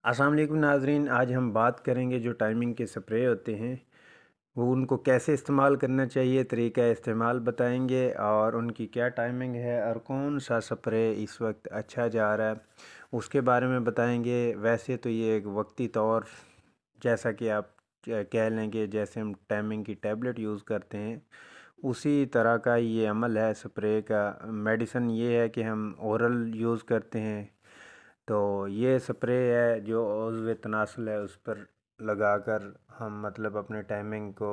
अस्सलाम वालेकुम नाज़रीन। आज हम बात करेंगे जो टाइमिंग के स्प्रे होते हैं वो उनको कैसे इस्तेमाल करना चाहिए, तरीका इस्तेमाल बताएंगे और उनकी क्या टाइमिंग है और कौन सा स्प्रे इस वक्त अच्छा जा रहा है उसके बारे में बताएंगे। वैसे तो ये एक वक्ती तौर जैसा कि आप कह लें कि जैसे हम टाइमिंग की टैबलेट यूज़ करते हैं उसी तरह का ये अमल है स्प्रे का। मेडिसिन ये है कि हम ओरल यूज़ करते हैं, तो ये स्प्रे है जो उज़्व तनासुल है उस पर लगाकर हम मतलब अपने टाइमिंग को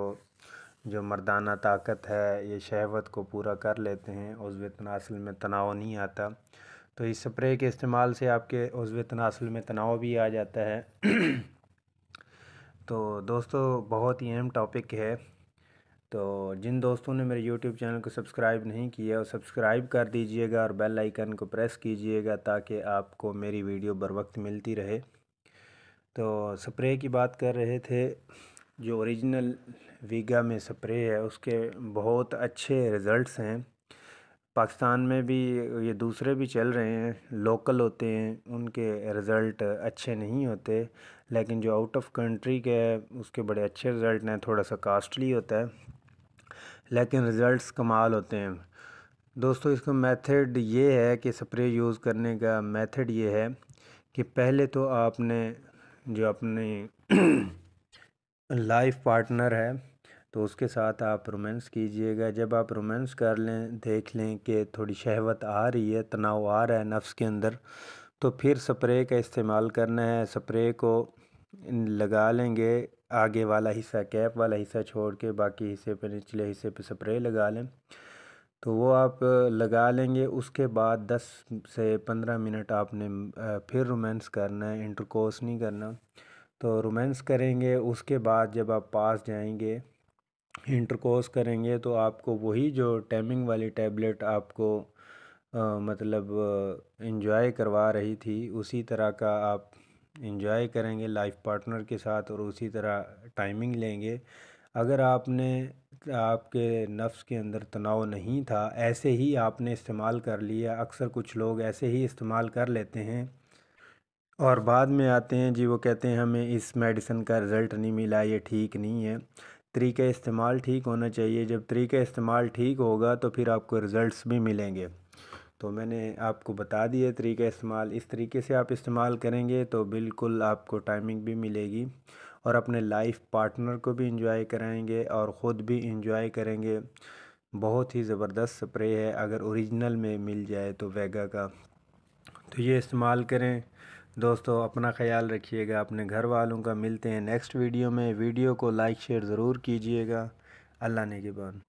जो मर्दाना ताकत है ये शहवत को पूरा कर लेते हैं। उज़्व तनासुल में तनाव नहीं आता, तो इस स्प्रे के इस्तेमाल से आपके उज़्व तनासुल में तनाव भी आ जाता है। तो दोस्तों बहुत ही अहम टॉपिक है, तो जिन दोस्तों ने मेरे YouTube चैनल को सब्सक्राइब नहीं किया वो सब्सक्राइब कर दीजिएगा और बेल आइकन को प्रेस कीजिएगा ताकि आपको मेरी वीडियो बर वक्त मिलती रहे। तो स्प्रे की बात कर रहे थे, जो ओरिजिनल वीगा में स्प्रे है उसके बहुत अच्छे रिज़ल्ट्स हैं। पाकिस्तान में भी ये दूसरे भी चल रहे हैं, लोकल होते हैं, उनके रिज़ल्ट अच्छे नहीं होते, लेकिन जो आउट ऑफ कंट्री के है उसके बड़े अच्छे रिज़ल्ट हैं। थोड़ा सा कास्टली होता है लेकिन रिज़ल्ट्स कमाल होते हैं। दोस्तों इसका मेथड ये है कि स्प्रे यूज़ करने का मेथड ये है कि पहले तो आपने जो अपने लाइफ पार्टनर है तो उसके साथ आप रोमांस कीजिएगा। जब आप रोमांस कर लें, देख लें कि थोड़ी शहवत आ रही है, तनाव आ रहा है नफ्स के अंदर, तो फिर स्प्रे का इस्तेमाल करना है। स्प्रे को लगा लेंगे, आगे वाला हिस्सा कैप वाला हिस्सा छोड़ के बाकी हिस्से पे, निचले हिस्से पे स्प्रे लगा लें। तो वो आप लगा लेंगे, उसके बाद 10 से 15 मिनट आपने फिर रोमांस करना है, इंटरकोर्स नहीं करना। तो रोमांस करेंगे, उसके बाद जब आप पास जाएंगे इंटरकोर्स करेंगे तो आपको वही जो टाइमिंग वाली टैबलेट आपको मतलब इंजॉय करवा रही थी उसी तरह का आप इंजॉय करेंगे लाइफ पार्टनर के साथ और उसी तरह टाइमिंग लेंगे। अगर आपने आपके नफ्स के अंदर तनाव नहीं था, ऐसे ही आपने इस्तेमाल कर लिया, अक्सर कुछ लोग ऐसे ही इस्तेमाल कर लेते हैं और बाद में आते हैं जी वो कहते हैं हमें इस मेडिसिन का रिज़ल्ट नहीं मिला, ये ठीक नहीं है। तरीका इस्तेमाल ठीक होना चाहिए, जब तरीका इस्तेमाल ठीक होगा तो फिर आपको रिज़ल्ट्स भी मिलेंगे। तो मैंने आपको बता दिया तरीका इस्तेमाल, इस तरीके से आप इस्तेमाल करेंगे तो बिल्कुल आपको टाइमिंग भी मिलेगी और अपने लाइफ पार्टनर को भी इंजॉय कराएंगे और ख़ुद भी इंजॉय करेंगे। बहुत ही ज़बरदस्त स्प्रे है, अगर ओरिजिनल में मिल जाए तो वेगा का, तो ये इस्तेमाल करें। दोस्तों अपना ख़याल रखिएगा, अपने घर वालों का। मिलते हैं नेक्स्ट वीडियो में। वीडियो को लाइक शेयर ज़रूर कीजिएगा। अल्लाह ने के बाद।